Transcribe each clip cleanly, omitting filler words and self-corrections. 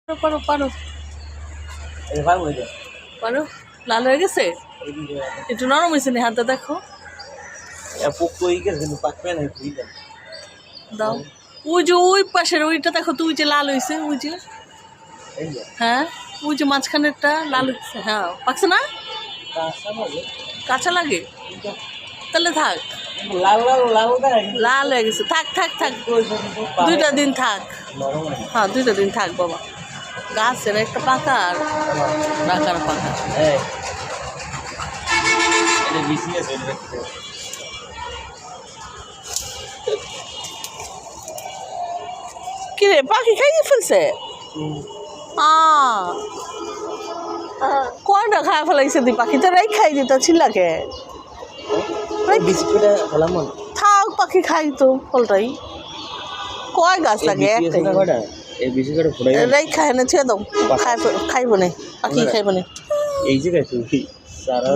পারো পারো পারো। লাল হয়ে গেছে, একটু নরম হয়েছে নি, হাতে দেখো। দাও। ওই যে ওই পাশের ওইটা দেখো তো, ওই যে লাল হয়েছে, ওই যে হ্যাঁ ওই যে মাঝখানেরটা লাল হয়েছে। হ্যাঁ পাকছে না, কাঁচা লাগে তাহলে থাক। লাল হয়ে গেছে, থাক থাক থাক, 2টা দিন থাক। হ্যাঁ 2টা দিন থাক বাবা। গাছের একটা পাকা আর রাখার পাকা। কিরে পাখি খাইয়ে ফেলছে? কয়টা খায় ফেলাইছে দি পাখি? তো রাই খাই দিত ছিলাকে। থাক পাখি খাই তো ফলটাই। কয় গাছ লাগে রাই খায় না, ছেড়ে দাও। খাইব না পাখি, খাইব না। এই জায়গায় তুই সারা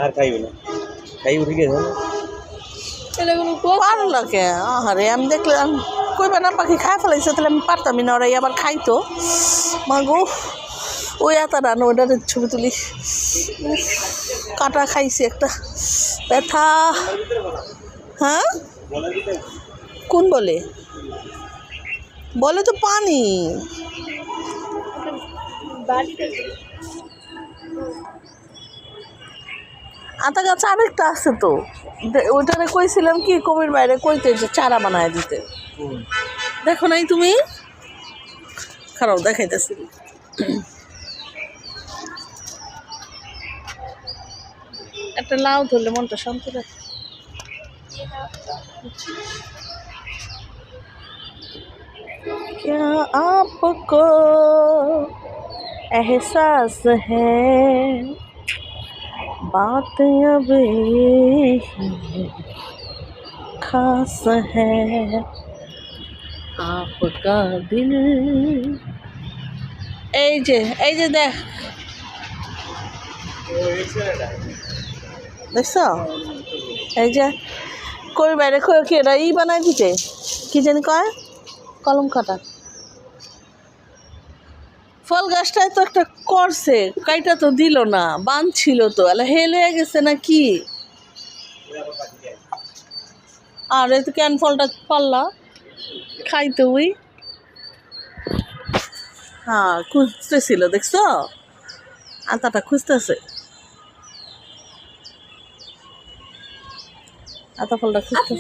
আর খাইবে না, খাই উঠে গেছে পারল কে? আরে আমি দেখলাম কইবা না পাখি খায় ফেলাইছে, তাহলে আমি পারতামই না। ওরাই আবার খাইতো মাগো। ওই আতা রান ওটার ছবি তুলি। কাটা খাইছে একটা, ব্যথা। হ্যাঁ কোন বলে? বলে তো পানি। আতা গাছ আরেকটা আছে তো, ওইটারে কইছিলাম কি কবির বাইরে কইতে যে চারা বানায় দিতে। দেখো নাই তুমি? খারাপ দেখাইতেছি। একটা লাউ ধরলে মনটা শান্তি লাগে। क्या आपको एहसास है, बात अब खास है, आपका दिल। এই যে দেখ, দেখছো? এই যে কই বাইরে কি এটা ই বানাই দিতে, কি জানি কয়, কলম কাটা। ফল গাছটায় তো একটা করছে, কাইটা তো দিল না, বাঁধছিল তো, হেলে গেছে না কি? আর এই তো কেন ফলটা পারলা খাইতে? ওই হ্যাঁ খুঁজতেছিল, দেখছো? আতাটা খুঁজতেছে, আতা ফলটা খুঁজতেছে।